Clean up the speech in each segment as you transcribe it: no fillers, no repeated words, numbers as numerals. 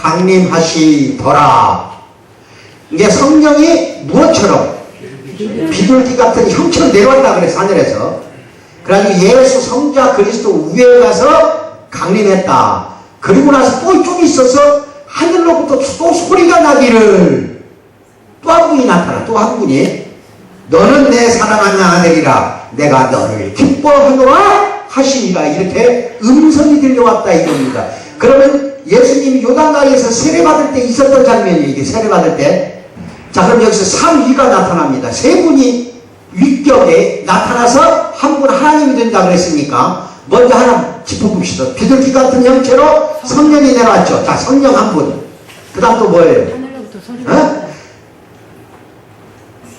강림하시더라. 이게 성령이 무엇처럼? 비둘기 같은 형처럼 내려왔다 그랬어, 하늘에서. 그래가지고 예수 성자 그리스도 위에 가서 강림했다. 그리고 나서 또 좀 있어서 하늘로부터 또 소리가 나기를, 또 한 분이 나타나. 또 한 분이 너는 내 사랑하는 아들이라 내가 너를 기뻐하노라 하시니라. 이렇게 음성이 들려왔다 이겁니다. 그러면 예수님이 요단강에서 세례받을 때 있었던 장면이 이게 세례받을 때. 자, 그럼 여기서 3위가 나타납니다. 세 분이 위격에 나타나서 한 분 하나님이 된다 그랬으니까 먼저 하나 짚어봅시다. 비둘기 같은 형체로 성령이 내려왔죠. 자, 성령 한 분. 그 다음 또 뭐예요? 하늘로부터 소리가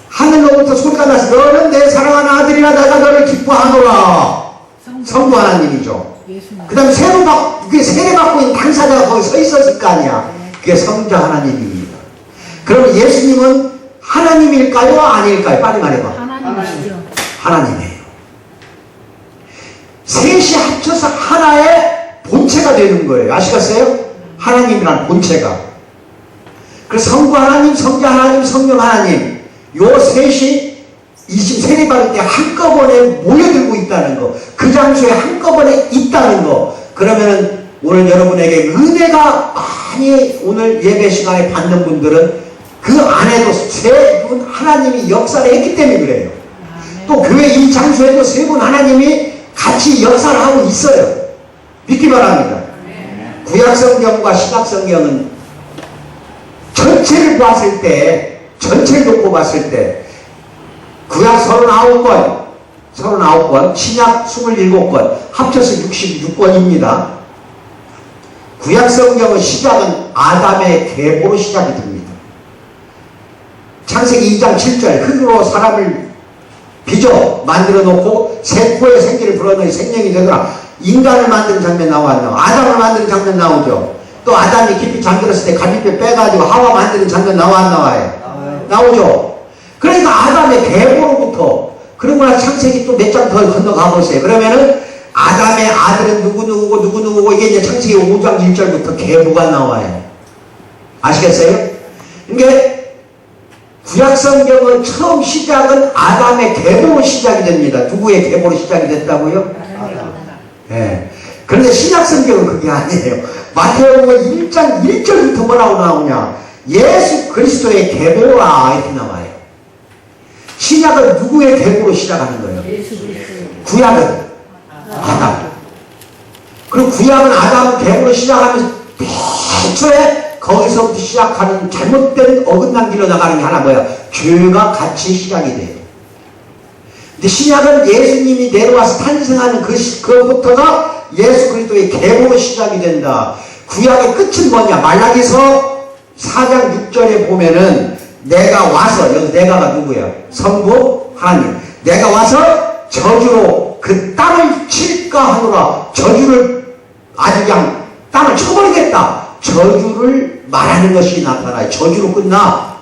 하늘로부터 소리가 나서 너는 내 사랑하는 아들이라 내가 너를 기뻐하노라. 성부 하나님이죠. 그 다음에 세례받고 있는 당사자가 거기 서 있었을 거 아니야. 그게 성자 하나님입니다. 그럼 예수님은 하나님일까요? 아닐까요? 빨리 말해봐. 하나님이시죠. 하나님이에요. 셋이 합쳐서 하나의 본체가 되는 거예요. 아시겠어요? 하나님이란 본체가. 그래서 성부 하나님, 성자 하나님, 성령 하나님, 요 셋이 세례받을 때 한꺼번에 모여들고 있다는 거, 그 장소에 한꺼번에 있다는 거. 그러면 오늘 여러분에게 은혜가 많이 오늘 예배 시간에 받는 분들은 그 안에도 세 분 하나님이 역사를 했기 때문에 그래요. 또 교회 이 장소에도 세 분 하나님이 같이 역사를 하고 있어요. 믿기 바랍니다. 구약성경과 신약성경은 전체를 봤을 때, 전체를 놓고 봤을 때 구약 39권, 신약 27권, 합쳐서 66권입니다. 구약성경의 시작은 아담의 계보로 시작이 됩니다. 창세기 2장 7절 흙으로 사람을 빚어 만들어 놓고 새 코에 생기를 불어넣어 생명이 되더라. 인간을 만드는 장면 나왔나요? 아담을 만드는 장면 나오죠. 또 아담이 깊이 잠들었을 때 갈비뼈 빼가지고 하와 만드는 장면 나와요? 나오죠. 그러니까 아담의 계보로부터, 그러고 나서 창세기 또 몇 장 더 건너가 보세요. 그러면은 아담의 아들은 누구누구고 이게 이제 창세기 5장 1절부터 계보가 나와요. 아시겠어요? 그러니까 구약성경은 처음 시작은 아담의 계보로 시작이 됩니다. 누구의 계보로 시작이 됐다고요? 네. 그런데 신약성경은 그게 아니에요. 마태복음 1장 1절부터 뭐라고 나오냐? 예수 그리스도의 계보라 이렇게 나와요. 신약은 누구의 계보로 시작하는 거예요? 구약은 아담. 그리고 구약은 아담 계보로 시작하면서 대초에 거기서부터 시작하는 잘못된 어긋난 길로 나가는 게 하나 뭐야? 죄가 같이 시작이 돼요. 근데 신약은 예수님이 내려와서 탄생하는 그것부터가 예수 그리스도의 계보로 시작이 된다. 구약의 끝은 뭐냐? 말라기서 4장 6절에 보면은 내가 와서, 여기 내가가 누구야? 성부 하나님. 내가 와서 저주로 그 땅을 칠까 하노라. 저주를 아주 그냥 땅을 쳐버리겠다. 저주를 말하는 것이 나타나요. 저주로 끝나.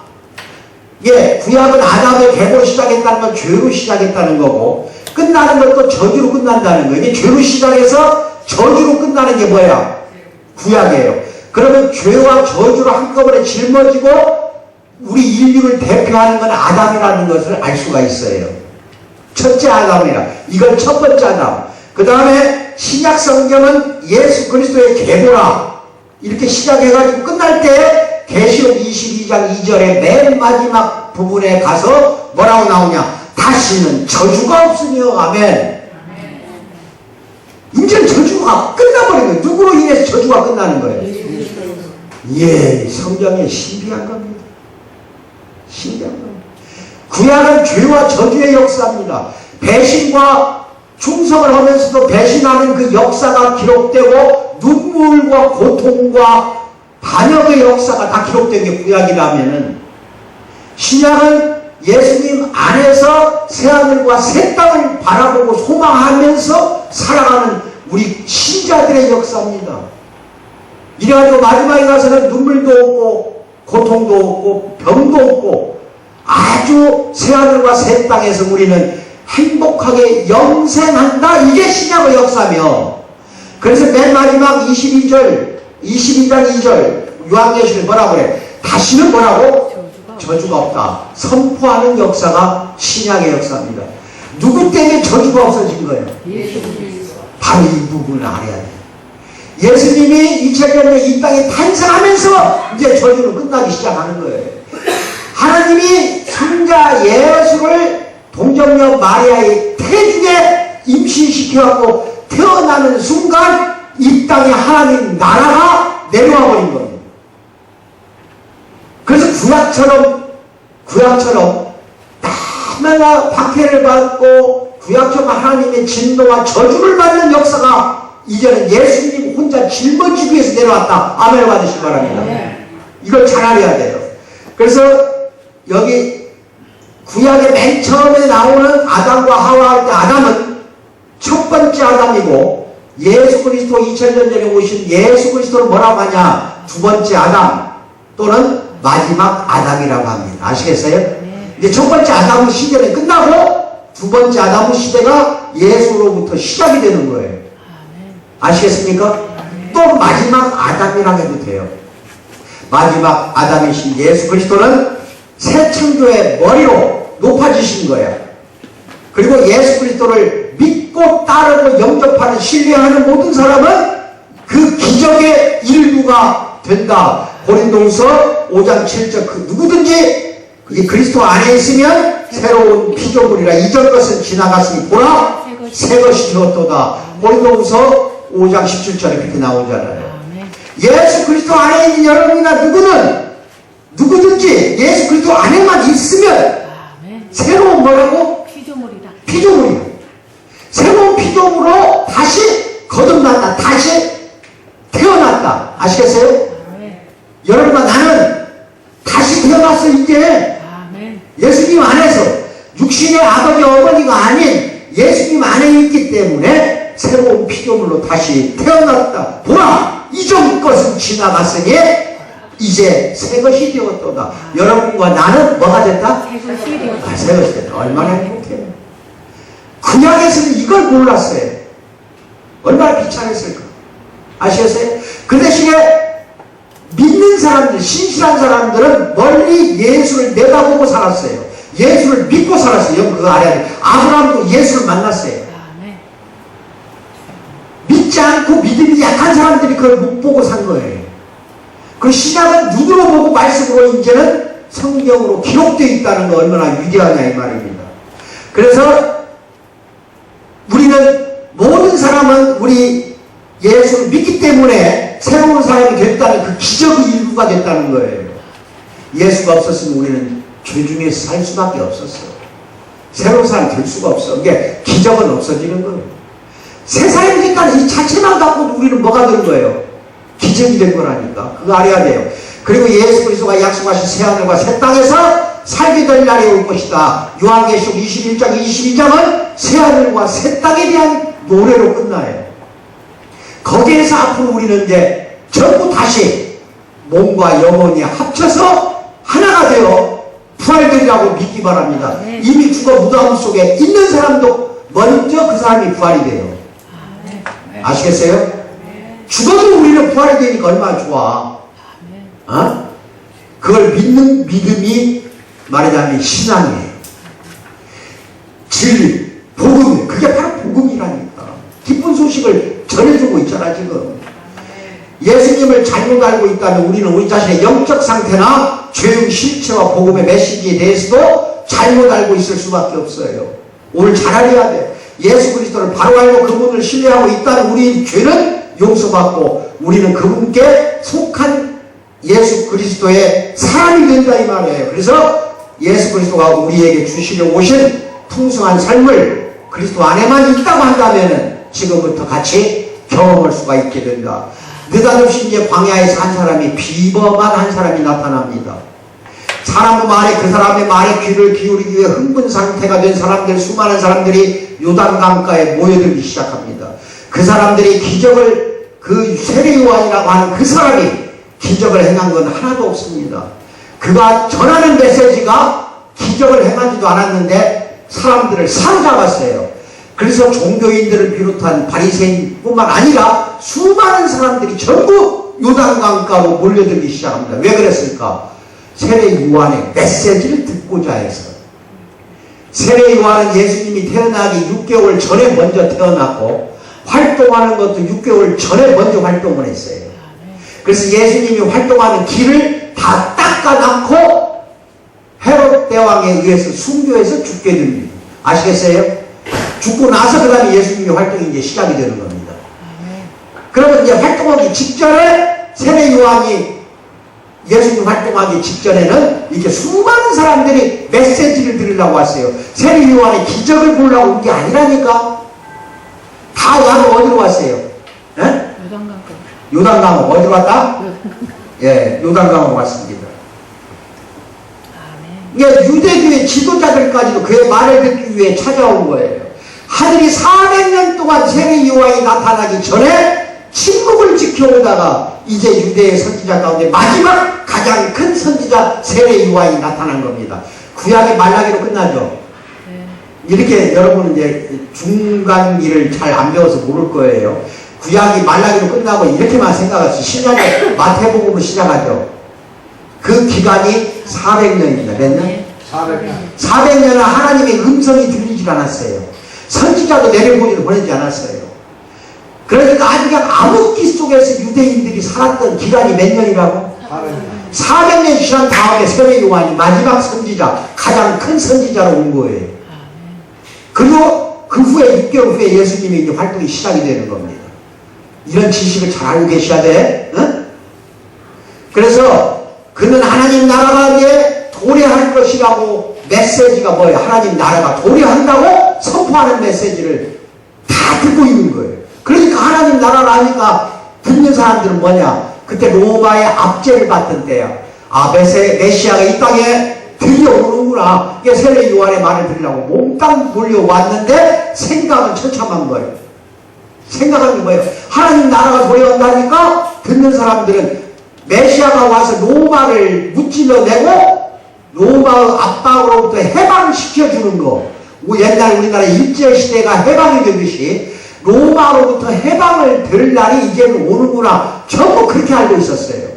예, 구약은 아담의 계보로 시작했다는 건 죄로 시작했다는 거고, 끝나는 것도 저주로 끝난다는 거예요. 이게 죄로 시작해서 저주로 끝나는 게 뭐야? 구약이에요. 그러면 죄와 저주로 한꺼번에 짊어지고 우리 인류를 대표하는 건 아담이라는 것을 알 수가 있어요. 첫째 아담이라. 이건 첫 번째 아담. 그 다음에 신약 성경은 예수 그리스도의 계보라. 이렇게 시작해가지고 끝날 때 계시록 22장 2절의 맨 마지막 부분에 가서 뭐라고 나오냐? 다시는 저주가 없으며 아멘. 이제 저주가 끝나버린 거예요. 누구로 인해서 저주가 끝나는 거예요? 예, 성경에 신비한 겁니다. 신비한 겁니다. 구약은 죄와 저주의 역사입니다. 배신과 충성을 하면서도 배신하는 그 역사가 기록되고 눈물과 고통과 반역의 역사가 다 기록된 게 구약이라면은, 신약은 예수님 안에서 새하늘과 새 땅을 바라보고 소망하면서 살아가는 우리 신자들의 역사입니다. 이래가지고 마지막에 가서는 눈물도 없고 고통도 없고 병도 없고 아주 새하늘과 새 땅에서 우리는 행복하게 영생한다. 이게 신약의 역사며, 그래서 맨 마지막 22장 2절 요한계시록에 뭐라고 그래? 다시는 뭐라고? 저주가 없다. 선포하는 역사가 신약의 역사입니다. 누구 때문에 저주가 없어진 거예요? 바로 이 부분을 알아야 돼요. 예수님이 2000년 이 땅에 탄생하면서 이제 저주는 끝나기 시작하는 거예요. 하나님이 성자 예수를 동정녀 마리아의 태중에 임신시켜갖고 태어나는 순간 이 땅에 하나님 나라가 내려와 버린 겁니다. 그래서 구약처럼 날마다 박해를 받고 구약처럼 하나님의 진노와 저주를 받는 역사가 이제는 예수님 혼자 짊어지기 위해서 내려왔다. 아멘 받으시기 바랍니다. 이걸 잘 알아야 돼요. 그래서 여기 구약의 맨 처음에 나오는 아담과 하와 할 때 아담은 첫 번째 아담이고 예수 그리스도 2000년 전에 오신 예수 그리스도를 뭐라고 하냐? 두 번째 아담 또는 마지막 아담이라고 합니다. 아시겠어요? 이제 첫 번째 아담의 시대는 끝나고 두 번째 아담의 시대가 예수로부터 시작이 되는 거예요. 아시겠습니까? 또 마지막 아담이라고 해도 돼요. 마지막 아담이신 예수 그리스도는 새 창조의 머리로 높아지신 거예요. 그리고 예수 그리스도를 믿고 따르고 영접하는 신뢰하는 모든 사람은 그 기적의 일부가 된다. 고린도후서 5장 7절 누구든지 이 그리스도 안에 있으면 새로운 피조물이라 이전 것은 지나갔으니 보라 새 것이 되었도다. 고린도후서 5장 17절에 그렇게 나오잖아요. 예수 그리스도 안에 있는 여러분이나 누구든지 예수 그리스도 안에만 있으면 새로운 뭐라고? 피조물이다. 새로운 피조물로 다시 거듭났다. 다시 태어났다. 아시겠어요? 여러분과 나는 다시 태어났어 이제. 예수님 안에서 육신의 아버지 어머니가 아닌 예수님 안에 있기 때문에 새로운 피조물로 다시 태어났다. 보라 이전 것은 지나갔으니 이제 새 것이 되었도다. 여러분과 나는 뭐가 됐다? 새 것이 됐다. 얼마나 행복해요. 구약에서는 이걸 몰랐어요. 얼마나 비참했을까. 아시겠어요? 그 대신에 믿는 사람들, 신실한 사람들은 멀리 예수를 내다보고 살았어요. 예수를 믿고 살았어요. 여러분 그거 알아야 돼요. 아브라함도 예수를 만났어요. 믿지 않고 믿음이 약한 사람들이 그걸 못 보고 산 거예요. 그 신약은 눈으로 보고 말씀으로 이제는 성경으로 기록되어 있다는 거 얼마나 위대하냐 이 말입니다. 그래서 우리는 모든 사람은 우리 예수를 믿기 때문에 새로운 사람이 됐다는 그 기적의 일부가 됐다는 거예요. 예수가 없었으면 우리는 죄 중에서 살 수밖에 없었어. 새로운 사람이 될 수가 없어. 이게 기적은 없어지는 거예요. 새 사람이 됐다는 이 자체만 갖고도 우리는 뭐가 된 거예요? 기적이 된 거라니까. 그거 알아야 돼요. 그리고 예수 그리스도가 약속하신 새하늘과 새 땅에서 살게 될 날이 올 것이다. 요한계시록 21장 22장은 새하늘과 새 땅에 대한 노래로 끝나요. 거기에서 앞으로 우리는 이제 전부 다시 몸과 영혼이 합쳐서 하나가 되어 부활되리라고 믿기 바랍니다. 이미 죽어 무덤 속에 있는 사람도 먼저 그 사람이 부활이 돼요. 아시겠어요? 죽어도 우리는 부활이 되니까 얼마나 좋아. 어? 그걸 믿는 믿음이 말하자면 신앙이에요. 진리, 복음, 그게 바로 복음이라니까. 기쁜 소식을 전해주고 있잖아 지금. 예수님을 잘못 알고 있다면 우리는 우리 자신의 영적 상태나 죄의 실체와 복음의 메시지에 대해서도 잘못 알고 있을 수밖에 없어요. 오늘 잘 알아야 돼. 예수 그리스도를 바로 알고 그분을 신뢰하고 있다는 우리 죄는 용서받고 우리는 그분께 속한 예수 그리스도의 사람이 된다 이 말이에요. 그래서 예수 그리스도가 우리에게 주시려 오신 풍성한 삶을 그리스도 안에만 있다고 한다면 지금부터 같이 경험할 수가 있게 된다. 느닷없이 이제 광야에서 한 사람이 비범한 한 사람이 나타납니다. 사람의 말에 그 사람의 말에 귀를 기울이기 위해 흥분 상태가 된 사람들, 수많은 사람들이 요단강가에 모여들기 시작합니다. 그 사람들이 기적을, 그 세례요한이라고 하는 그 사람이 기적을 행한 건 하나도 없습니다. 그가 전하는 메시지가 기적을 행하지도 않았는데 사람들을 사로잡았어요. 그래서 종교인들을 비롯한 바리새인뿐만 아니라 수많은 사람들이 전부 요단강가로 몰려들기 시작합니다. 왜 그랬을까? 세례 요한의 메시지를 듣고자 해서. 세례 요한은 예수님이 태어나기 6개월 전에 먼저 태어났고 활동하는 것도 6개월 전에 먼저 활동을 했어요. 그래서 예수님이 활동하는 길을 다 닦아놓고 헤롯 대왕에 의해서 순교해서 죽게 됩니다. 아시겠어요? 죽고 나서 그 다음에 예수님의 활동이 이제 시작이 되는 겁니다. 그러면 이제 활동하기 직전에 세례 요한이 예수님 활동하기 직전에는 이렇게 수많은 사람들이 메시지를 들으려고 왔어요. 세례 요한의 기적을 보려고 온 게 아니라니까. 다 와서 어디로 왔어요? 예? 요단강 어디로 왔다? 예, 요단강으로 왔습니다. 이게 유대교의 지도자들까지도 그의 말을 듣기 위해 찾아온 거예요. 하늘이 400년 동안 세례 요한이 나타나기 전에 침묵을 지켜오다가 이제 유대의 선지자 가운데 마지막 가장 큰 선지자 세례 요한이 나타난 겁니다. 구약이 말라기로 끝나죠. 이렇게 여러분은 이제 중간기를 잘 안 배워서 모를 거예요. 구약이 말라기로 끝나고 이렇게만 생각하시. 신약의 마태복음으로 시작하죠. 그 기간이 400년입니다. 몇 년? 400년. 400년은 하나님의 음성이 들리질 않았어요. 선지자도 내려보내지 보내지 않았어요. 그러니까 아주 그냥 암흑기 속에서 유대인들이 살았던 기간이 몇 년이라고? 400년. 400년 지난 다음에 세례 요한이 마지막 선지자, 가장 큰 선지자로 온 거예요. 그리고 그 후에 6개월 후에 예수님의 이제 활동이 시작이 되는 겁니다. 이런 지식을 잘 알고 계셔야 돼. 응? 그래서 그는 하나님 나라가 이제 도래할 것이라고 메시지가 뭐예요? 하나님 나라가 도래한다고 선포하는 메시지를 다 듣고 있는 거예요. 그러니까 하나님 나라를 하니까 듣는 사람들은 뭐냐? 그때 로마의 압제를 받던 때야. 아, 메시아가 이 땅에 드디어 오는구나. 이게 세례 요한의 말을 들으려고 몽땅 몰려왔는데 생각은 처참한 거예요. 생각하는 게 뭐예요? 하나님 나라가 도래한다니까 듣는 사람들은 메시아가 와서 로마를 무찔러내고 로마의 압박으로부터 해방시켜주는 거. 옛날 우리나라 일제시대가 해방이 되듯이 로마로부터 해방을 될 날이 이제는 오는구나. 전부 그렇게 알고 있었어요.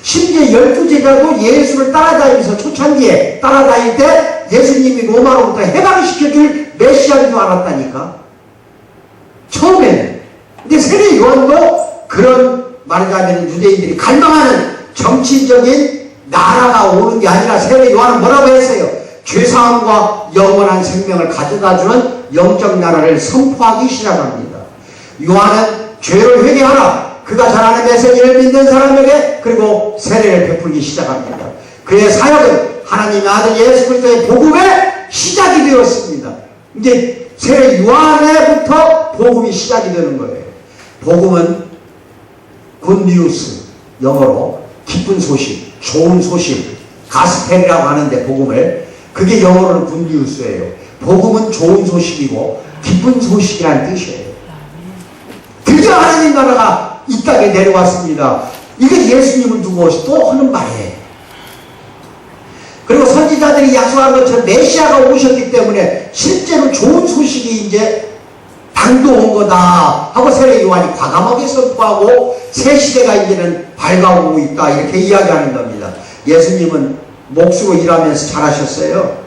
심지어 12제자도 예수를 따라다니면서 초창기에 따라다닐 때 예수님이 로마로부터 해방시켜줄 메시아인 줄 알았다니까. 처음에는. 근데 세례 요한도 그런 말하자면 유대인들이 갈망하는 정치적인 나라가 오는 게 아니라 세례 요한은 뭐라고 했어요? 죄사함과 영원한 생명을 가져다주는 영적 나라를 선포하기 시작합니다. 요한은 죄를 회개하라. 그가 전하는 메시지를 믿는 사람에게 그리고 세례를 베풀기 시작합니다. 그의 사역은 하나님의 아들 예수 그리스도의 복음의 시작이 되었습니다. 이제 세례 요한에부터 복음이 시작이 되는 거예요. 복음은 굿뉴스, 영어로 기쁜 소식, 좋은 소식, 가스펠이라고 하는데 복음을 그게 영어로는 굿뉴스예요. 복음은 좋은 소식이고 기쁜 소식이라는 뜻이에요. 드디어 하나님 나라가 이 땅에 내려왔습니다. 이게 예수님을 두고 또 하는 말이에요. 그리고 선지자들이 약속한 것처럼 메시아가 오셨기 때문에 실제로 좋은 소식이 이제 당도온 거다 하고 세례 요한이 과감하게 선포하고 새 시대가 이제는 밝아오고 있다 이렇게 이야기하는 겁니다. 예수님은 목수로 일하면서 잘하셨어요.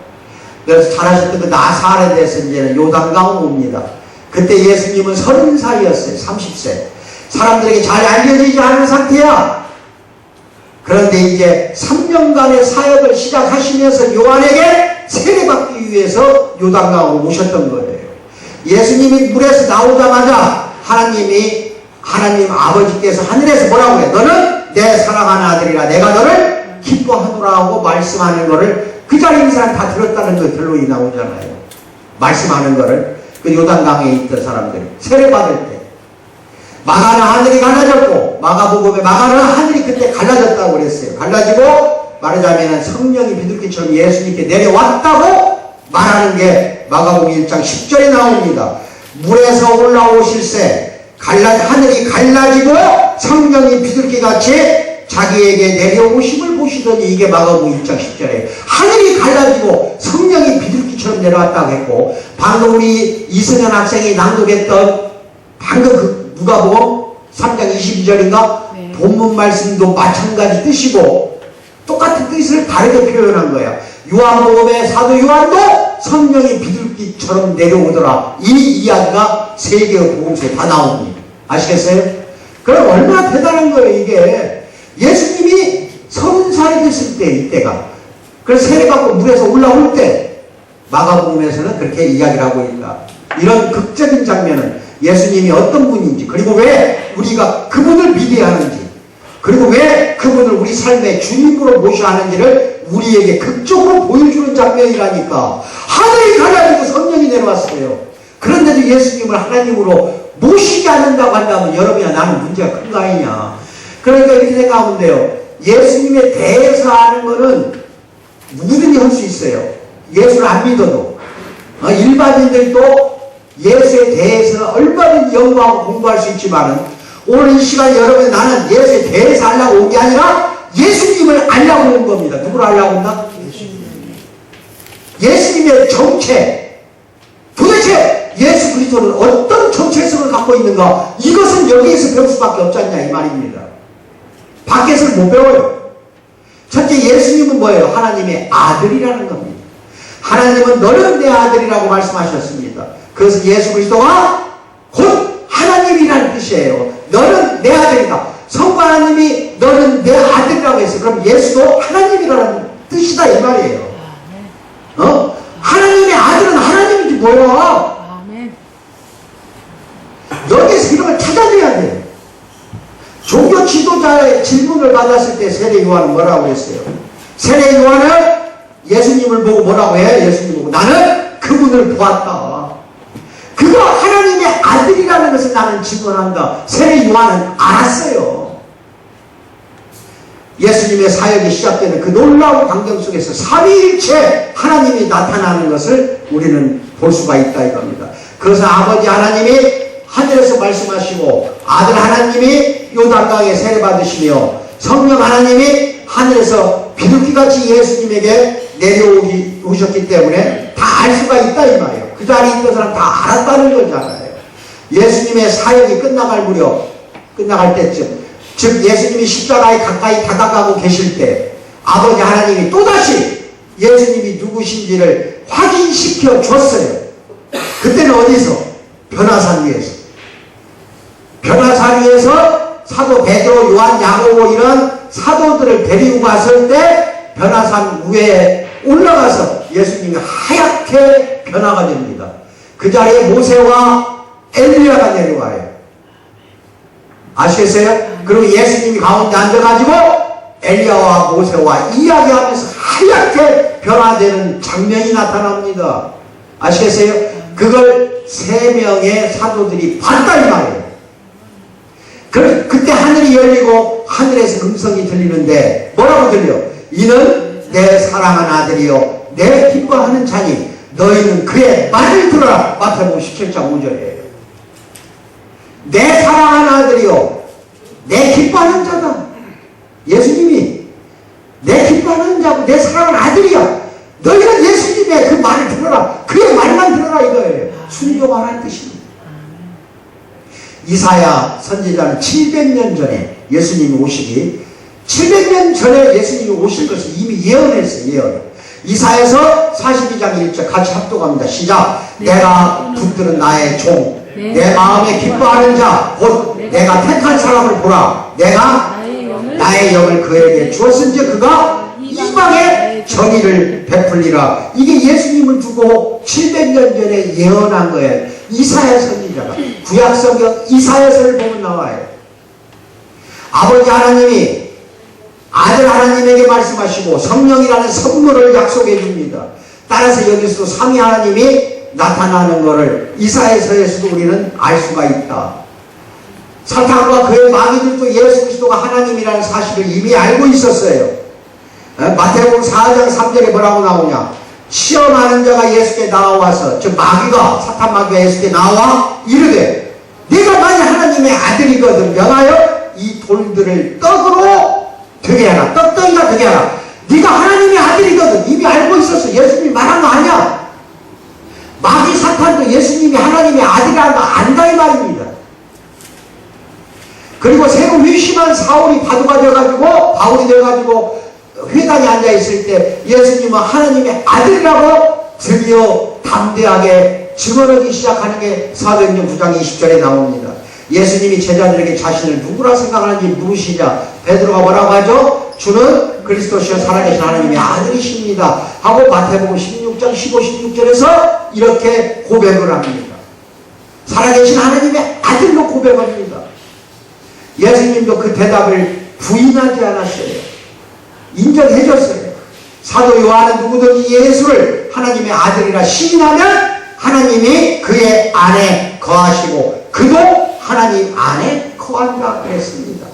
그래서 잘하셨던 그 나사렛에 대해서 이제는 요단강을 옵니다. 그때 예수님은 30살이었어요. 30세. 사람들에게 잘 알려지지 않은 상태야. 그런데 이제 3년간의 사역을 시작하시면서 요한에게 세례받기 위해서 요단강으로 오셨던 거예요. 예수님이 물에서 나오자마자 하나님 아버지께서 하늘에서 뭐라고 해? 너는 내 사랑하는 아들이라 내가 너를 기뻐하노라 하고 말씀하는 거를 그 자리에 있는 사람 다 들었다는 거 결론이 나오잖아요. 말씀하는 거를 그 요단강에 있던 사람들이 세례받을 때 마가는 하늘이 갈라졌고 마가복음에 마가는 하늘이 그때 갈라졌다고 그랬어요. 갈라지고 말하자면 성령이 비둘기처럼 예수님께 내려왔다고 말하는 게 마가복음 1장 10절에 나옵니다. 물에서 올라오실새 하늘이 갈라지고 성령이 비둘기같이 자기에게 내려오심을 보시더니 이게 마가복음 1장 10절에 하늘이 갈라지고 성령이 비둘기처럼 내려왔다고 했고 방금 우리 이승현 학생이 낭독했던 방금 그 누가복음 3장 22절인가? 네. 본문 말씀도 마찬가지 뜻이고 똑같은 뜻을 다르게 표현한 거야. 요한복음의 사도 요한도 성령이 비둘기처럼 내려오더라. 이 이야기가 세 개의 복음서에 다 나옵니다. 아시겠어요? 그럼 얼마나 대단한 거예요 이게. 예수님이 30살이 됐을 때 이때가, 그래서 세례받고 물에서 올라올 때 마가복음에서는 그렇게 이야기를 하고 있다. 이런 극적인 장면은 예수님이 어떤 분인지, 그리고 왜 우리가 그분을 믿어야 하는지, 그리고 왜 그분을 우리 삶의 주님으로 모셔야 하는지를 우리에게 극적으로 보여주는 장면이라니까. 하늘이 갈라지고 성령이 내려왔어요. 그런데도 예수님을 하나님으로 모시지 않는다고 한다면 여러분이야 나는 문제가 큰 거 아니냐. 그러니까 이렇게 생각하면 돼요. 예수님에 대해서 아는 거는 누구든지 할 수 있어요. 예수를 안 믿어도. 일반인들도 예수에 대해서는 얼마든지 연구하고 공부할 수 있지만은 오늘 이 시간 여러분 나는 예수에 대해서 알려고 온 게 아니라 예수님을 알려고 온 겁니다. 누구를 알려고 온다? 예수님의 정체. 도대체 예수 그리스도는 어떤 정체성을 갖고 있는가? 이것은 여기에서 배울 수밖에 없지 않냐 이 말입니다. 밖에서는 못 배워요. 첫째, 예수님은 뭐예요? 하나님의 아들이라는 겁니다. 하나님은 너는 내 아들이라고 말씀하셨습니다. 그것은 예수 그리스도가 곧 하나님이라는 뜻이에요. 너는 내 아들이다. 성부 하나님이 너는 내 아들이라고 했어요. 그럼 예수도 하나님이라는 뜻이다 이 말이에요. 하나님의 아들은 하나님인지 뭐야? 여기에서 이런 걸 찾아내야 돼요. 종교 지도자의 질문을 받았을 때 세례 요한은 뭐라고 했어요? 세례 요한은 예수님을 보고 뭐라고 해? 예수님 보고 나는 그분을 보았다. 그거 하나님의 아들이라는 것을 나는 증언한다. 세례 요한은 알았어요. 예수님의 사역이 시작되는 그 놀라운 광경 속에서 삼위일체 하나님이 나타나는 것을 우리는 볼 수가 있다 이겁니다. 그래서 아버지 하나님이 하늘에서 말씀하시고 아들 하나님이 요단강에 세례받으시며 성령 하나님이 하늘에서 비둘기같이 예수님에게 내려오셨기 때문에 다 알 수가 있다 이 말이에요. 그 자리에 있던 사람 다 알았다는 거잖아요. 예수님의 사역이 끝나갈 무렵, 끝나갈 때쯤, 즉 예수님이 십자가에 가까이 다가가고 계실 때 아버지 하나님이 또다시 예수님이 누구신지를 확인시켜 줬어요. 그때는 어디서? 변화산 위에서. 변화산 위에서 사도 베드로, 요한, 야고보 이런 사도들을 데리고 갔을 때 변화산 위에 올라가서 예수님이 하얗게 변화가 됩니다. 그 자리에 모세와 엘리야가 내려와요. 아시겠어요? 그리고 예수님이 가운데 앉아가지고 엘리야와 모세와 이야기하면서 하얗게 변화되는 장면이 나타납니다. 아시겠어요? 그걸 3명의 사도들이 봤다 이 말이에요. 그때 하늘이 열리고 하늘에서 음성이 들리는데 뭐라고 들려? 이는 내 사랑하는 아들이요 내 기뻐하는 자니 너희는 그의 말을 들어라. 마태복음 17장 5절이에요. 내 사랑하는 아들이요 내 기뻐하는 자다. 예수님이 내 기뻐하는 자고 내 사랑하는 아들이야. 너희는 예수님의 그 말을 들어라. 그의 말만 들어라 이거예요. 순종하라는 뜻입니다. 이사야 선지자는 700년 전에 예수님이 오시기 700년 전에 예수님이 오실 것을 이미 예언했어요. 예언. 이사야서 42장 1절 같이 합독합니다. 시작. 내가 붙들은 나의 종 내 마음에 기뻐하는 자 곧 내가 택한 사람을 보라. 내가 나의 영을 그에게 주었은지 그가 이방에 정의를 베풀리라. 이게 예수님을 두고 700년 전에 예언한 거예요. 이사야 선지자가 구약 성경 이사야서를 보면 나와요. 아버지 하나님이 아들 하나님에게 말씀하시고 성령이라는 선물을 약속해 줍니다. 따라서 여기서도 삼위 하나님이 나타나는 것을 이사야서에서도 우리는 알 수가 있다. 사탄과 그의 마귀들도 예수 그리스도가 하나님이라는 사실을 이미 알고 있었어요. 마태복음 4장 3절에 뭐라고 나오냐? 시험하는 자가 예수께 나와서, 즉 마귀가, 사탄 마귀가 예수께 나와 이르되 네가 만약 하나님의 아들이거든 명하여 이 돌들을 떡으로 되게 하라. 떡덩이가 되게 하라. 네가 하나님의 아들이거든. 이미 알고 있었어. 예수님이 말한 거 아니야. 마귀 사탄도 예수님이 하나님의 아들이라는 거 안다 이 말입니다. 그리고 새로 회심한 사울이 바울이 돼가지고 회당에 앉아있을 때 예수님은 하나님의 아들이라고 드디어 담대하게 증언하기 시작하는 게 사도행전 9장 20절에 나옵니다. 예수님이 제자들에게 자신을 누구라 생각하는지 물으시자 베드로가 뭐라고 하죠? 주는 그리스도시여 살아계신 하나님의 아들이십니다 하고 마태복음 16장 15, 16절에서 이렇게 고백을 합니다. 살아계신 하나님의 아들로 고백합니다. 예수님도 그 대답을 부인하지 않았어요. 인정해줬어요. 사도 요한은 누구든지 예수를 하나님의 아들이라 시인하면 하나님이 그의 안에 거하시고 그도 하나님 안에 거한다 그랬습니다.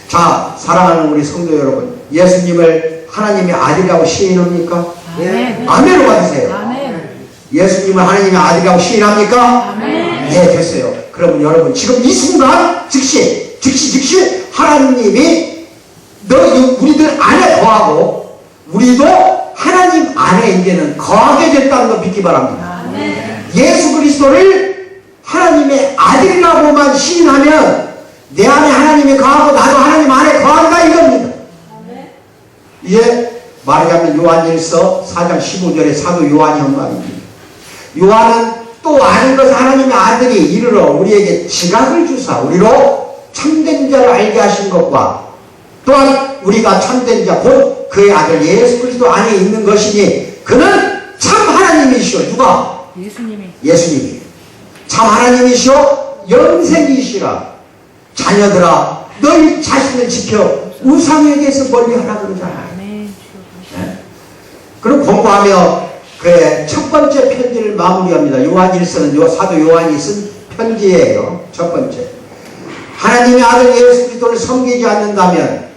자, 사랑하는 우리 성도 여러분, 예수님을 하나님의 아들이라고 시인합니까? 네. 아멘으로 받으세요. 아멘. 예수님을 하나님의 아들이라고 시인합니까? 아멘. 네, 됐어요. 그러면 여러분 지금 이 순간 즉시 하나님이 우리들 안에 거하고 우리도 하나님 안에 이제는 거하게 됐다는 거 믿기 바랍니다. 아멘. 예수 그리스도를 하나님의 아들이라고만 시인하면 내 안에 하나님이 거하고 나도 하나님 안에 거한다 이겁니다. 이에 말하자면 요한일서 4장 15절에 사도 요한이 한 말입니다. 요한은 또 아는 것은 하나님의 아들이 이르러 우리에게 지각을 주사 우리로 참된 자를 알게 하신 것과 또한 우리가 참된 자 곧 그의 아들 예수 그리스도 안에 있는 것이니 그는 참 하나님이시오. 누가? 예수님이 참 하나님이시오 영생이시라. 자녀들아 너희 자신을 지켜 우상에 대해서 멀리하라 그러잖아요. 네? 그럼 공부하며 그의 첫 번째 편지를 마무리합니다. 요한일서는 사도 요한이 쓴 편지예요. 첫 번째, 하나님의 아들 예수 그리스도를 섬기지 않는다면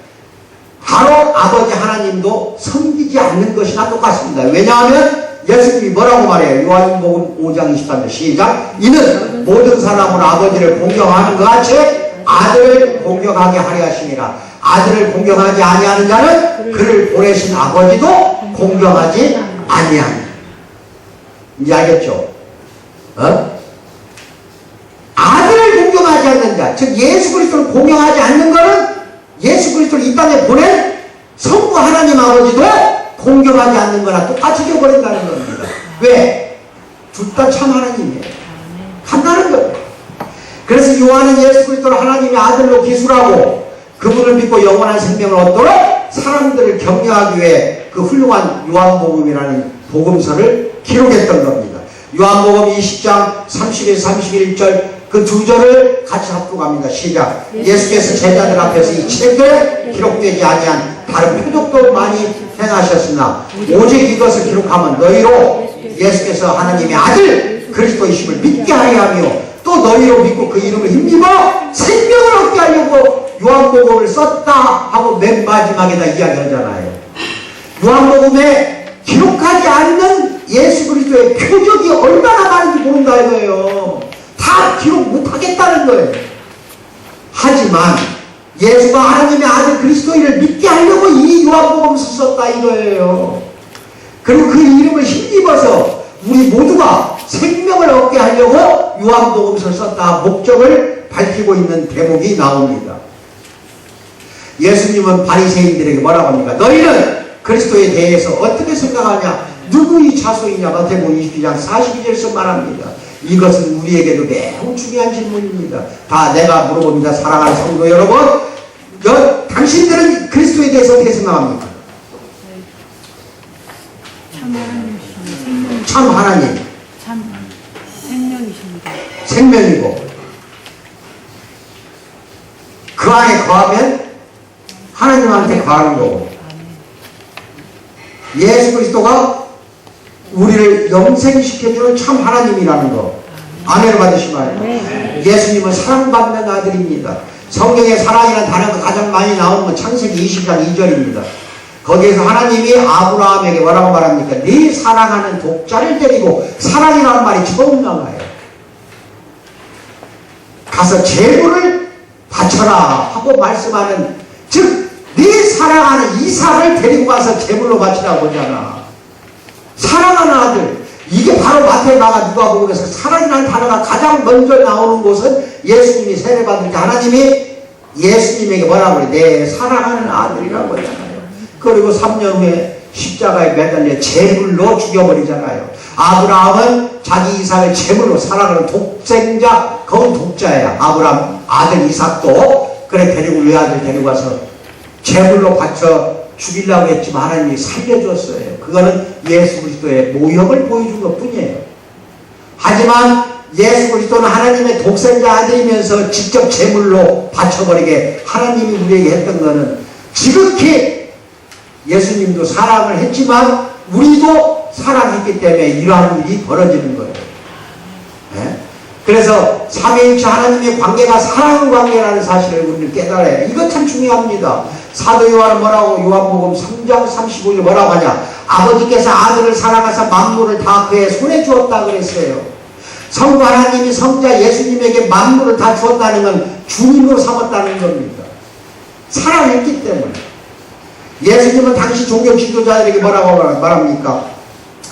바로 아버지 하나님도 섬기지 않는 것이나 똑같습니다. 왜냐하면 예수님이 뭐라고 말해요? 요한복음 5장 23절 시작. 이는 모든 사람으로 아버지를 공경하는 것 같이 아들을 공경하게 하려 하심이라. 아들을 공경하지 아니하는 자는 그를 보내신 아버지도 공경하지 아니하니. 이제 알겠죠? 아들을 공경하지 않는 자, 즉 예수 그리스도를 공경하지 않는 것은 예수 그리스도를 이 땅에 보낸 성부 하나님 아버지도 공경하지 않는 거나 똑같이 되어버린다는 겁니다. 왜? 둘 다 참 하나님이에요. 간다는 거예요. 그래서 요한은 예수 그리스도를 하나님의 아들로 기술하고 그분을 믿고 영원한 생명을 얻도록 사람들을 격려하기 위해 그 훌륭한 요한복음이라는 복음서를 기록했던 겁니다. 요한복음 20장 30에서 31절 그 두 절을 같이 합독합니다. 시작. 예수께서 제자들 앞에서 이 책에 기록되지 아니한 다른 표적도 많이 행하셨으나 오직 이것을 기록하면 너희로 예수께서 하나님의 아들 그리스도이심을 믿게 하려 하며 또 너희로 믿고 그 이름을 힘입어 생명을 얻게 하려고 요한복음을 썼다 하고 맨 마지막에다 이야기하잖아요. 요한복음에 기록하지 않는 예수 그리스도의 표적이 얼마나 많은지 모른다 이거예요. 다 기록 못하겠다는 거예요. 하지만 예수가 하나님의 아들 그리스도인을 믿게 하려고 이 요한복음을 썼다 이거예요. 그리고 그 이름을 힘입어서 우리 모두가 생명을 얻게 하려고 요한복음을 썼다 목적을 밝히고 있는 대목이 나옵니다. 예수님은 바리새인들에게 뭐라고 합니까? 너희는 그리스도에 대해서 어떻게 생각하냐? 누구의 자손이냐? 마태복음 22장 42절에서 말합니다. 이것은 우리에게도 매우 중요한 질문입니다. 다 내가 물어봅니다. 사랑하는 성도 여러분, 당신들은 그리스도에 대해서 어떻게 생각합니까? 참 하나님. 참 생명이십니다. 생명이고 그 안에 거하면 하나님한테 거하는 거고 예수 그리스도가 우리를 영생시켜주는 참 하나님이라는 거. 아멘을 받으시면 예수님은 사랑받는 아들입니다. 성경에 사랑이라는 단어가 가장 많이 나오는 건 창세기 20장 2절입니다. 거기에서 하나님이 아브라함에게 뭐라고 말합니까? 네 사랑하는 독자를 데리고 사랑이라는 말이 처음 나와요. 가서 제물을 바쳐라 하고 말씀하는, 즉 네 사랑하는 이삭을 데리고 가서 제물로 바치라고 하잖아. 사랑하는 아들, 이게 바로 마태오, 마가, 누가복음에서 사랑이라는 단어가 가장 먼저 나오는 곳은 예수님이 세례받을 때 하나님이 예수님에게 뭐라고 그래? 내 사랑하는 아들이라고 하잖아요. 그리고 3년 후에 십자가에 매달려 제물로 죽여버리잖아요. 아브라함은 자기 이삭을 제물로 사랑하는 독생자, 그건 독자예요. 아브라함 아들 이삭도 그래 데리고 외아들 데리고 와서 제물로 바쳐 죽이려고 했지만 하나님이 살려줬어요. 그거는 예수 그리스도의 모형을 보여준 것 뿐이에요. 하지만 예수 그리스도는 하나님의 독생자 아들이면서 직접 제물로 바쳐버리게 하나님이 우리에게 했던 것은 지극히 예수님도 사랑을 했지만 우리도 사랑했기 때문에 이러한 일이 벌어지는 거예요. 네? 그래서 삼위일체 하나님의 관계가 사랑 관계라는 사실을 우리는 깨달아야 해요. 이거 참 중요합니다. 사도 요한은 뭐라고, 요한복음 3장 35절 뭐라고 하냐? 아버지께서 아들을 사랑하사 만물을 다 그의 손에 주었다 그랬어요. 성부 하나님이 성자 예수님에게 만물을 다 주었다는 건 주님으로 삼았다는 겁니다. 사랑했기 때문에. 예수님은 당시 종교 지도자들에게 뭐라고 말합니까?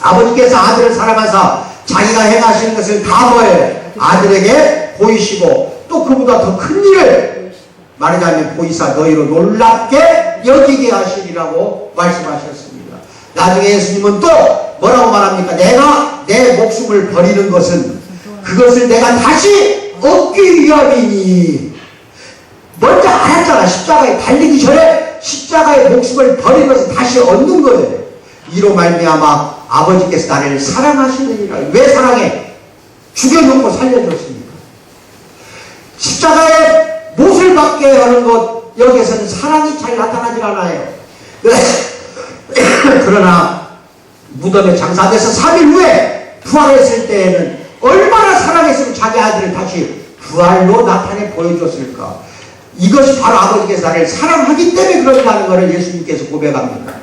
아버지께서 아들을 사랑하사 자기가 행하시는 것을 다 뭐예요? 아들에게 보이시고 또 그보다 더 큰 일을 말하자면 보이사 너희로 놀랍게 여기게 하시리라고 말씀하셨습니다. 나중에 예수님은 또 뭐라고 말합니까? 내가 내 목숨을 버리는 것은 그것을 내가 다시 얻기 위함이니. 먼저 알았잖아. 십자가에 달리기 전에 십자가의 목숨을 버리는 것을 다시 얻는 거예요. 이로 말미암아 아버지께서 나를 사랑하시느니라. 왜 사랑해? 죽여놓고 살려줬습니다. 십자가에 못을 받게 하는 것, 여기에서는 사랑이 잘 나타나질 않아요. 그러나 무덤에 장사돼서 3일 후에 부활했을 때에는 얼마나 사랑했으면 자기 아들을 다시 부활로 나타내 보여줬을까. 이것이 바로 아버지께서 나를 사랑하기 때문에 그런다는 것을 예수님께서 고백합니다.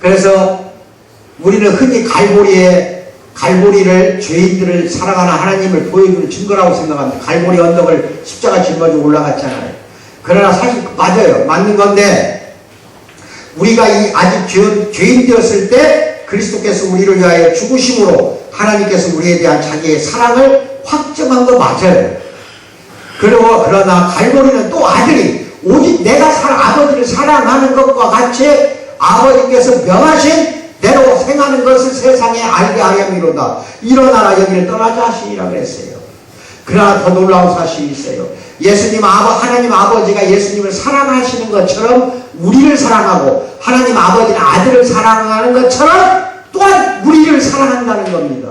그래서 우리는 흔히 갈보리를 죄인들을 사랑하는 하나님을 보여주는 증거라고 생각합니다. 갈보리 언덕을 십자가 짊어지고 올라갔잖아요. 그러나 사실 맞아요. 맞는 건데 우리가 아직 죄인 되었을 때 그리스도께서 우리를 위하여 죽으심으로 하나님께서 우리에 대한 자기의 사랑을 확증한 거 맞아요. 그러나 갈보리는 또 아들이 오직 내가 아버지를 사랑하는 것과 같이 아버지께서 명하신 대로 생하는 것을 세상에 알게 하려미로다. 일어나라 여기를 떠나자 하시니라 그랬어요. 그러나 더 놀라운 사실이 있어요. 하나님 아버지가 예수님을 사랑하시는 것처럼 우리를 사랑하고 하나님 아버지는 아들을 사랑하는 것처럼 또한 우리를 사랑한다는 겁니다.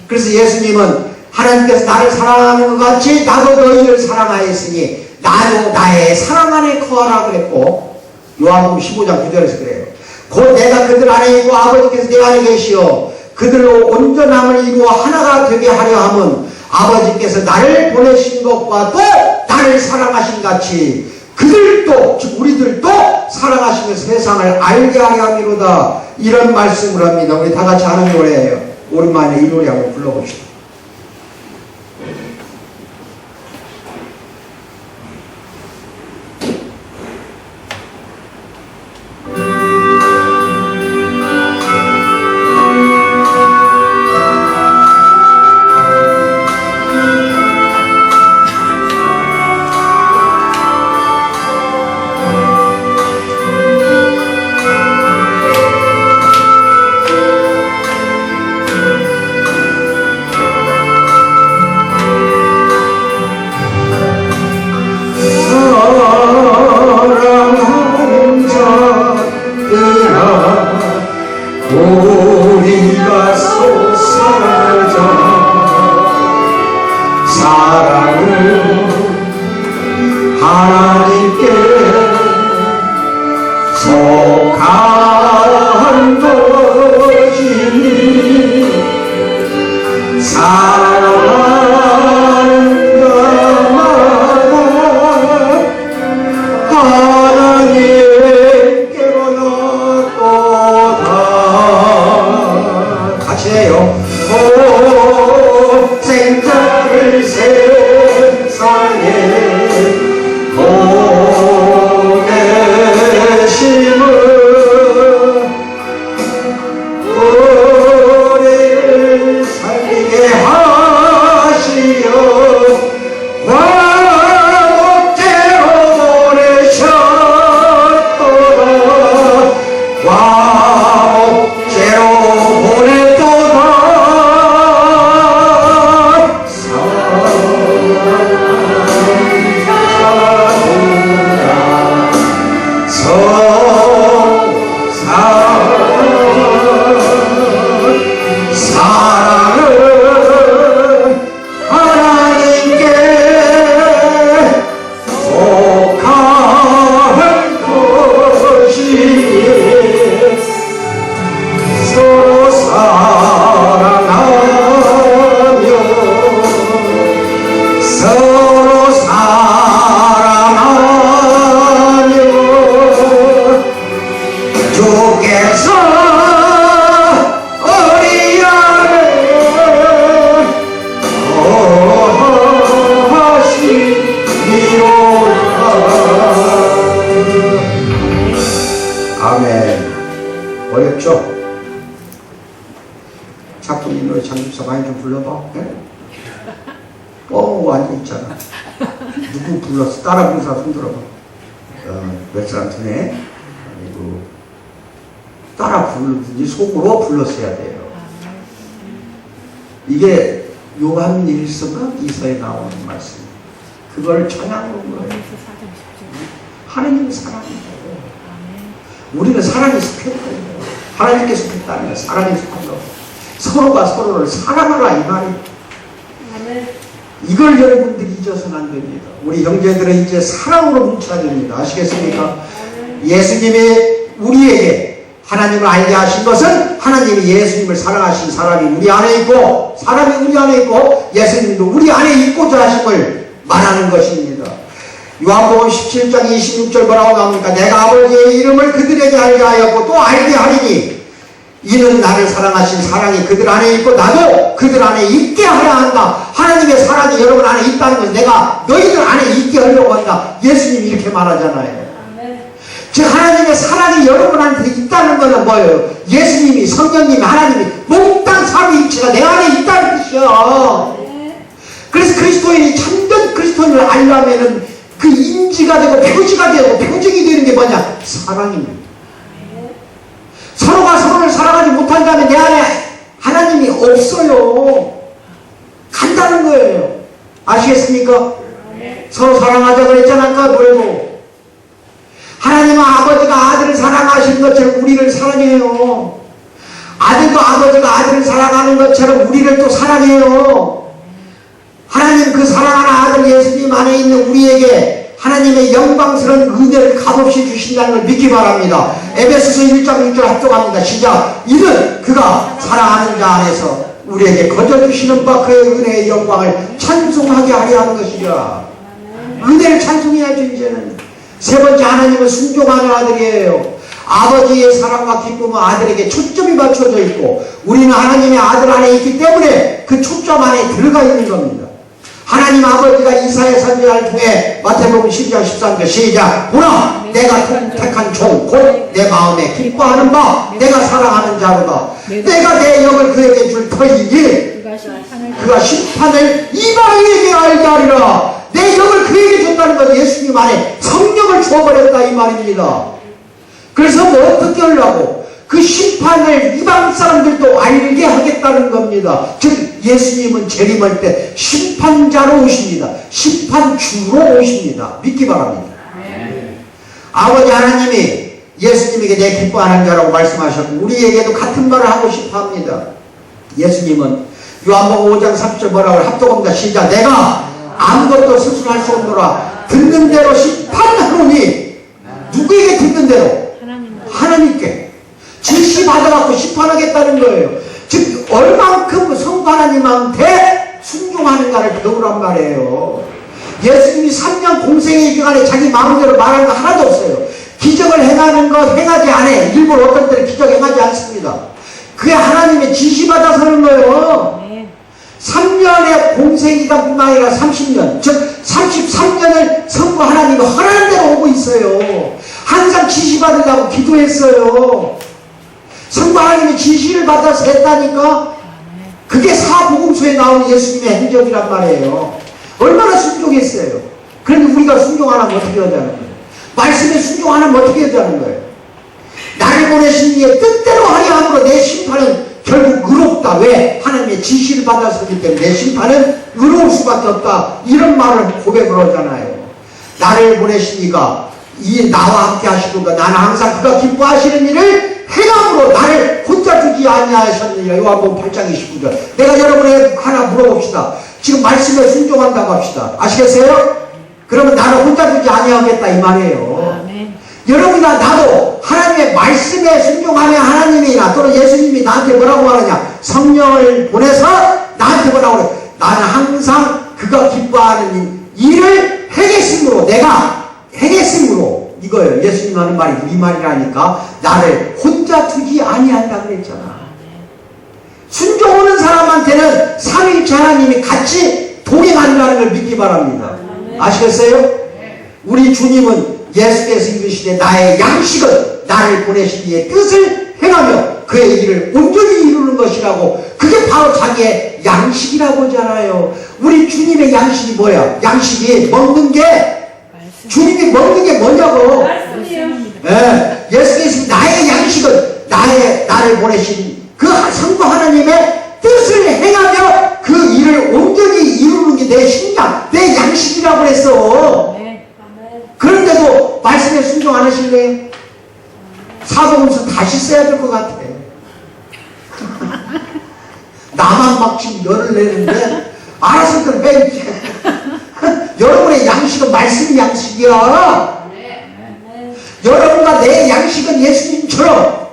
그래서 예수님은 하나님께서 나를 사랑하는 것 같이 나도 너희를 사랑하였으니 나도 나의 사랑 안에 거하라 그랬고 요한복음 15장 9절에서 그래요. 곧 내가 그들 안에 있고 아버지께서 내 안에 계시어 그들로 온전함을 이루어 하나가 되게 하려 함은 아버지께서 나를 보내신 것과 또 나를 사랑하신 같이 그들도 즉 우리들도 사랑하시는 세상을 알게 하려 함이로다. 이런 말씀을 합니다. 우리 다 같이 하는 노래예요. 오랜만에 이 노래 한번 불러봅시다. 아멘. 어렵죠? 자꾸 이 노래 장집사 많이 좀 불러봐. 네? 앉아 있잖아. 누구 불렀어? 따라 부르사 손 들어봐. 몇 사람 드네? 아이고. 따라 부르든지 속으로 불렀어야 돼요. 이게 요한 1서가 2서에 나오는 말씀. 그걸 찬양으로 불러요. 하나님은 사랑이에요. 우리는 사랑이 속했거든요. 하나님께 속했다는 건 사랑이 속한 거. 서로가 서로를 사랑하라 이 말이에요. 이걸 여러분들이 잊어서는 안 됩니다. 우리 형제들은 이제 사랑으로 뭉쳐야 됩니다. 아시겠습니까? 예수님이 우리에게 하나님을 알게 하신 것은 하나님이 예수님을 사랑하신 사람이 우리 안에 있고 사람이 우리 안에 있고 예수님도 우리 안에 있고자 하심을 말하는 것입니다. 요한복음 17장 26절 뭐라고 나옵니까? 내가 아버지의 이름을 그들에게 알게 하였고 또 알게 하리니 이는 나를 사랑하신 사랑이 그들 안에 있고 나도 그들 안에 있게 하려 한다. 하나님의 사랑이 여러분 안에 있다는 것은 내가 너희들 안에 있게 하려고 한다. 예수님이 이렇게 말하잖아요. 즉 하나님의 사랑이 여러분한테 있다는 것은 뭐예요? 예수님이 성령님이 하나님이 몽땅 삼위일체가 내 안에 있다는 뜻이야. 그래서 그리스도인이 참된 그리스도인을 알려면은 그 인지가 되고 표지가 되고 표징이 되는 게 뭐냐? 사랑입니다. 서로가 서로를 사랑하지 못한다면 내 안에 하나님이 없어요. 간다는 거예요. 아시겠습니까? 서로 사랑하자 그랬잖아. 아까 뭐라고? 하나님은 아버지가 아들을 사랑하시는 것처럼 우리를 사랑해요. 아들도 아버지가 아들을 사랑하는 것처럼 우리를 또 사랑해요. 하나님 그 사랑하는 아들 예수님 안에 있는 우리에게 하나님의 영광스러운 은혜를 값없이 주신다는 걸 믿기 바랍니다. 에베소서 1장 6절 합독합니다. 시작. 이는 그가 사랑하는 자 안에서 우리에게 거저주시는 바 그의 은혜의 영광을 찬송하게 하려 하는 것이라. 은혜를 찬송해야죠. 이제는 세 번째, 하나님은 순종하는 아들이에요. 아버지의 사랑과 기쁨은 아들에게 초점이 맞춰져 있고 우리는 하나님의 아들 안에 있기 때문에 그 초점 안에 들어가 있는 겁니다. 하나님 아버지가 이사야 선지자를 통해 마태복음 12장 13절 시작. 보라 내가 택한 종 곧 내 마음에 기뻐하는 바 내가 사랑하는 자로다. 내가 내 영을 그에게 줄 터이니 그가 심판을 이방인에게 알게 하리라. 내 영을 그에게 줬다는 건 예수님 안에 성령을 주어버렸다 이 말입니다. 그래서 뭐 어떻게 하려고? 그 심판을 이방 사람들도 알게 하겠다는 겁니다. 즉 예수님은 재림할 때 심판자로 오십니다. 심판주로 오십니다. 믿기 바랍니다. 아버지 하나님이 예수님에게 내 기뻐하는 자라고 말씀하셨고 우리에게도 같은 말을 하고 싶어 합니다. 예수님은 요한복음 5장 30절 뭐라고 합독합니다. 시작. 내가 아무것도 스스로 할 수 없노라. 듣는 대로 심판하노니. 누구에게 듣는 대로? 하나님께. 지시받아갖고 심판하겠다는 거예요. 즉 얼만큼 성부 하나님한테 순종하는가를 배우란 말이에요. 예수님이 3년 공생의 기간에 자기 마음대로 말하는 거 하나도 없어요. 기적을 행하는 거 행하지 않아. 일부러 어떤 때는 기적 행하지 않습니다. 그게 하나님의 지시받아서 하는 거예요. 3년의 공생기간뿐만 아니라 30년, 즉 33년을 성부 하나님이 허락한 대로 오고 있어요. 항상 지시받으려고 기도했어요. 성부 하나님이 지시를 받아서 했다니까. 그게 사복음서에 나오는 예수님의 행적이란 말이에요. 얼마나 순종했어요. 그런데 우리가 순종 안 하면 어떻게 하자는 거예요? 말씀에 순종 안 하면 어떻게 하자는 거예요? 나를 보내신 이의 뜻대로 하려 함으로 내 심판은 결국 의롭다. 왜? 하나님의 지시를 받았기 때문에 내 심판은 의로울 수밖에 없다. 이런 말을 고백을 하잖아요. 나를 보내신 이가 이 나와 함께 하시도다. 나는 항상 그가 기뻐하시는 일을 행함으로 나를 혼자 두지 아니하셨느니라. 요한복음 8장 29절. 내가 여러분에게 하나 물어봅시다. 지금 말씀에 순종한다고 합시다. 아시겠어요? 그러면 나를 혼자 두지 아니하겠다 이 말이에요. 아멘. 여러분이나 나도 하나님의 말씀에 순종하면 하나님이나 또는 예수님이 나한테 뭐라고 하느냐? 성령을 보내서 나한테 뭐라고 그래? 나는 항상 그가 기뻐하는 일을 행했으므로 내가 행했으므로 이거예요. 예수님 하는 말이 우리 말이라니까 나를 혼자 두지 아니한다 그랬잖아. 순종하는 사람한테는 삼위일체 하나님이 같이 동행한다는 걸 믿기 바랍니다. 아시겠어요? 우리 주님은 예수께서 이르시되 나의 양식은 나를 보내신 이의 뜻을 행하며 그의 일을 온전히 이루는 것이라고. 그게 바로 자기의 양식이라고 하잖아요. 우리 주님의 양식이 뭐야? 양식이 먹는 게, 말씀. 주님이 먹는 게 뭐냐고. 말씀입니다. 예, 예수님이 나의 양식은 나를 보내신 그 성부 하나님의 뜻을 행하며 그 일을 온전히 이루는 게 내 식량, 내 양식이라고 그랬어. 네. 그런데도 말씀에 순종 안 하실래요? 사도금서 다시 써야 될 것 같아. 나만 막 지금 열을 내는데 알아서들 해. 여러분의 양식은 말씀이 양식이야. 여러분과 내 양식은 예수님처럼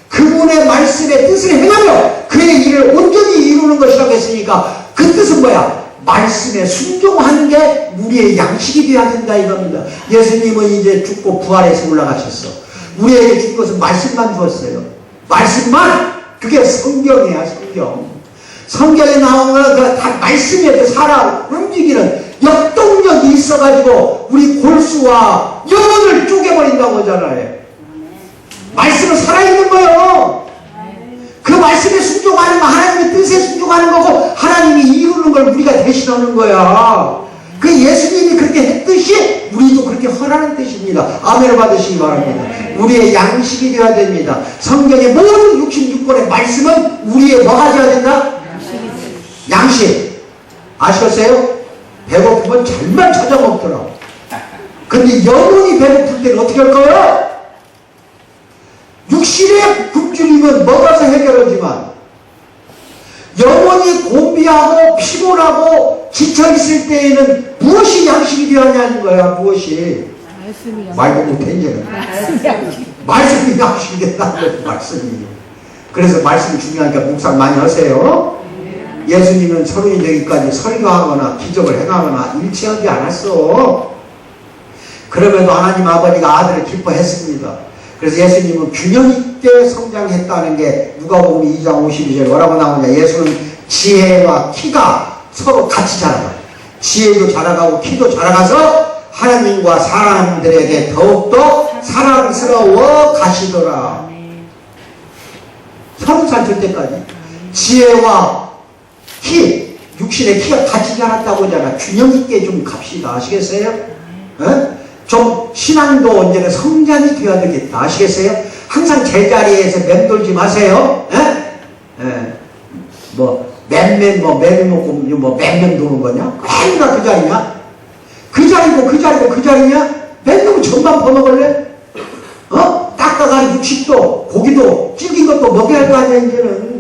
그분의 말씀의 뜻을 행하며 그의 일을 온전히 이루는 것이라고 했으니까 그 뜻은 뭐야? 말씀에 순종하는 게 우리의 양식이 되어야 된다 이겁니다. 예수님은 이제 죽고 부활해서 올라가셨어. 우리에게 준 것은 말씀만 주었어요. 말씀만. 그게 성경이야. 성경에 나오는 그 다 말씀에 살아 움직이는 역동력이 있어가지고 우리 골수와 영혼을 쪼개버린다고 하잖아요. 말씀은 살아있는 거예요. 그 말씀에 순종하는 거, 하나님의 뜻에 순종하는 거고 하나님이 이루는 걸 우리가 대신하는 거야. 그 예수님이 그렇게 했듯이 우리도 그렇게 하라는 뜻입니다. 아멘을 받으시기 바랍니다. 우리의 양식이 되어야 됩니다. 성경의 모든 66권의 말씀은 우리의 뭐가 되어야 된다? 양식. 아시겠어요? 배고프면 잘만 찾아 먹더라고. 근데 영혼이 배고플 때는 어떻게 할 거예요? 육신의 굶주림은 먹어서 해결하지만 영혼이 고비하고 피곤하고 지쳐있을 때에는 무엇이 양식이 되었냐는 거야. 무엇이. 말씀이 말도 못해 이제는. 말씀이 양식이 된다는 거지. 말씀이. 그래서 말씀이 중요하니까 묵상 많이 하세요. 예수님은 서른이 되기까지 설교하거나 기적을 행하거나 일치하지 않았어. 그럼에도 하나님 아버지가 아들을 기뻐했습니다. 그래서 예수님은 균형 있게 성장했다는 게 누가복음 2장 52절에 뭐라고 나오냐. 예수는 지혜와 키가 서로 같이 자라가. 지혜도 자라가고 키도 자라가서 하나님과 사람들에게 더욱더 사랑스러워 가시더라. 30살 될 때까지 지혜와 키, 육신의 키가 같이 자랐다고 하잖아. 균형 있게 좀 갑시다. 아시겠어요? 좀 신앙도 언제나 성장이 되어야 되겠다. 아시겠어요? 항상 제자리에서 맴돌지 마세요. 맨맨 놓고 맨맨 도는 거냐? 맨날 그 자리냐? 그 자리냐? 맨날 전만 퍼먹을래? 닦아가는 육식도 고기도 질긴 것도 먹여야 할 거 아니야 이제는.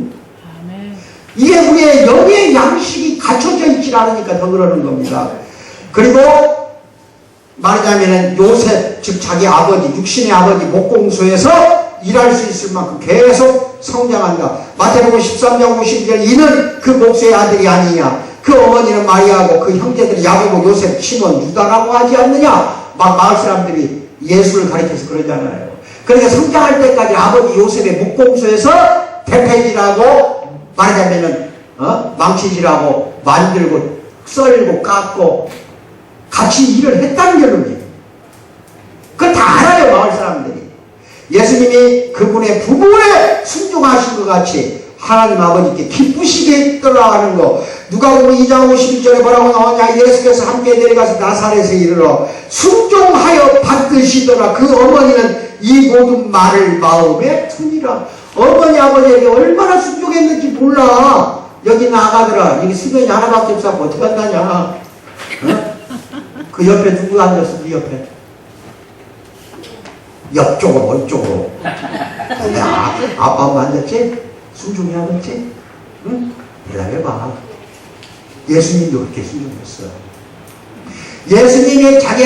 이게 우리의 영의 양식이 갖춰져 있지 않으니까 더 그러는 겁니다. 그리고 말하자면은 요셉, 즉 자기 아버지, 육신의 아버지 목공소에서 일할 수 있을 만큼 계속 성장한다. 마태복음 13장 52절 이는 그 목수의 아들이 아니냐. 그 어머니는 마리아고 그 형제들이 야고보, 요셉, 시몬, 유다라고 하지 않느냐. 막 마을 사람들이 예수를 가리켜서 그러잖아요. 그러니까 성장할 때까지 아버지 요셉의 목공소에서 대패질하고 말하자면은 망치질하고 만들고 썰고 깎고 같이 일을 했다는 결론이에요. 그걸 다 알아요 마을 사람들이. 예수님이 그분의 부모에 순종하신 것 같이 하나님 아버지께 기쁘시게 했더라는 거. 누가복음 2장 51절에 뭐라고 나오냐. 예수께서 함께 내려가서 나사렛에 이르러 순종하여 받으시더라. 그 어머니는 이 모든 말을 마음에 두니라. 어머니 아버지에게 얼마나 순종했는지 몰라. 여기 나가더라. 여기 수면이 하나밖에 없어서 어떻게 한다냐. 그 옆에 누구 앉았어? 네 옆에. 옆쪽으로 이쪽으로. 아빠 엄마 앉았지? 순종해야 그랬지? 응? 대답해봐. 예수님도 그렇게 순종했어요. 예수님이 자기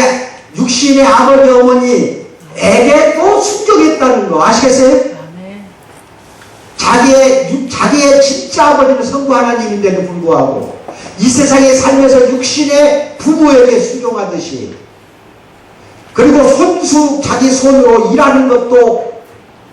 육신의 아버지 어머니에게 또 순종했다는 거 아시겠어요? 자기의 진짜 아버지는 성부 하나님인데도 불구하고 이 세상에 살면서 육신의 부모에게 순종하듯이, 그리고 자기 손으로 일하는 것도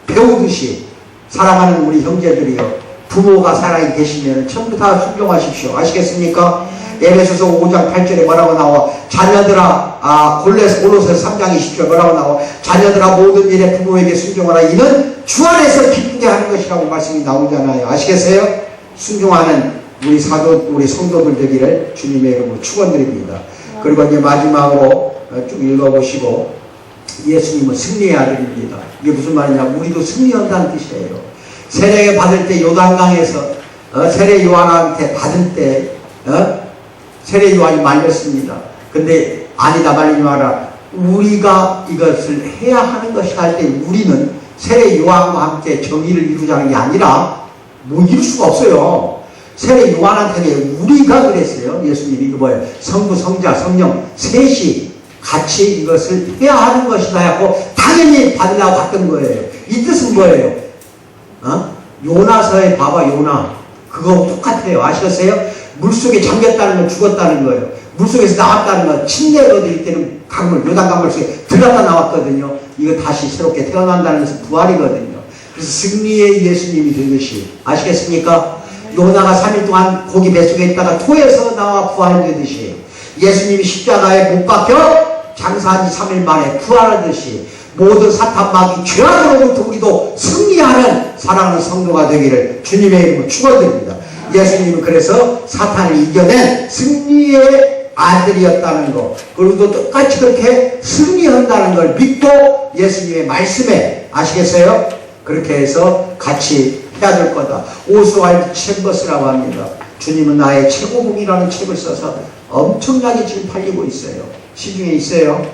배우듯이, 사랑하는 우리 형제들이요, 부모가 살아 계시면 전부 다 순종하십시오. 아시겠습니까? 에베소서 5장 8절에 뭐라고 나와? 자녀들아, 골로새 3장 20절 뭐라고 나와? 자녀들아 모든 일에 부모에게 순종하라. 이는 주 안에서 기쁘게 하는 것이라고 말씀이 나오잖아요. 아시겠어요? 순종하는 우리 우리 성도들 되기를 주님의 이름으로 축원드립니다. 그리고 이제 마지막으로 쭉 읽어보시고, 예수님은 승리의 아들입니다. 이게 무슨 말이냐? 우리도 승리한다는 뜻이에요. 세례 받을 때 요단강에서 세례 요한한테 받을 때 세례 요한이 말렸습니다. 근데 아니다, 말리지 마라. 우리가 이것을 해야 하는 것이다 할 때 우리는 세례 요한과 함께 정의를 이루자는 게 아니라 뭐 이룰 수가 없어요. 세례 요한한테 우리가 그랬어요. 예수님이 이거 뭐예요? 성부, 성자, 성령 셋이 같이 이것을 해야 하는 것이다 하고 당연히 받으려고 갔던 거예요. 이 뜻은 뭐예요? 요나서에 봐봐, 요나. 그거 똑같아요. 아시겠어요? 물속에 잠겼다는 건 죽었다는 거예요. 물속에서 나왔다는 건 침례거들 때는 강물, 요단강물 속에 들어갔다 나왔거든요. 이거 다시 새롭게 태어난다는 것은 부활이거든요. 그래서 승리의 예수님이 되듯이, 아시겠습니까? 요나가 3일 동안 고기 뱃속에 있다가 토해서 나와 부활되듯이, 예수님이 십자가에 못 박혀 장사한 지 3일 만에 부활하듯이, 모든 사탄 마귀 죄악으로부터 우리도 승리하는 사랑하는 성도가 되기를 주님의 이름으로 축원드립니다. 예수님은 그래서 사탄을 이겨낸 승리의 아들이었다는 것, 그리고 똑같이 그렇게 승리한다는 걸 믿고 예수님의 말씀에, 아시겠어요? 그렇게 해서 같이 해야 될 거다. 오스왈드 챔버스라고 합니다. 주님은 나의 최고봉이라는 책을 써서 엄청나게 지금 팔리고 있어요. 시중에 있어요.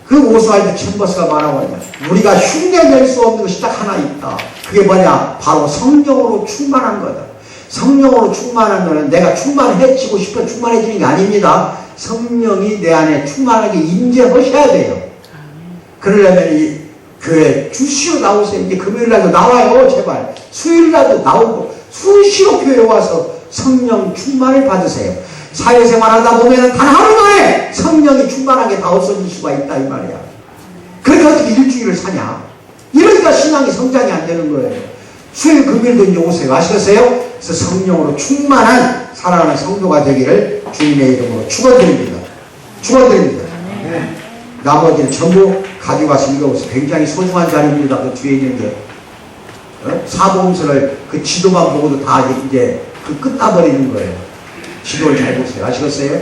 그 오스왈드 챔버스가 뭐라고 하냐? 우리가 흉내낼 수 없는 것이 딱 하나 있다. 그게 뭐냐? 바로 성령으로 충만한 거다. 성령으로 충만한 거는 내가 충만해지고 싶어 충만해지는 게 아닙니다. 성령이 내 안에 충만하게 임재하셔야 돼요. 그러려면 이 교회 주시로 나오세요. 이제 금요일날도 나와요. 제발. 수요일날도 나오고 수시로 교회에 와서 성령 충만을 받으세요. 사회생활 하다 보면 단 하루 만에 성령이 충만하게 다 없어질 수가 있다 이 말이야. 그러니까 어떻게 일주일을 사냐? 이러니까 신앙이 성장이 안 되는 거예요. 수요일 금요일도 이제 오세요. 아시겠어요? 그래서 성령으로 충만한 사랑하는 성도가 되기를 주님의 이름으로 축원드립니다. 축원드립니다. 네. 나머지는 전부 가져가서 읽어보세요. 굉장히 소중한 자료입니다. 그 뒤에 있는 게 사복음서를 그 지도만 보고도 다 이제 그 끝나버리는 거예요. 지도를 잘 보세요. 아시겠어요?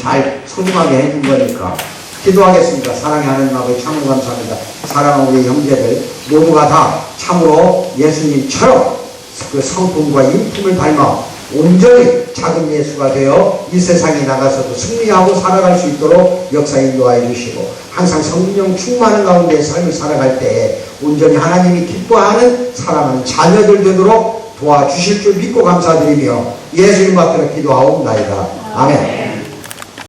잘 소중하게 해준 거니까. 기도하겠습니다. 사랑의 하나님 아버지 참으로 감사합니다. 사랑하는 우리 형제들 모두가 다 참으로 예수님처럼 그 성품과 인품을 닮아 온전히 작은 예수가 되어 이 세상에 나가서도 승리하고 살아갈 수 있도록 역사 인도하여 주시고, 항상 성령 충만한 가운데 삶을 살아갈 때에 온전히 하나님이 기뻐하는 사랑하는 자녀들 되도록 도와주실 줄 믿고 감사드리며 예수님 받들어 기도하옵나이다. 아멘.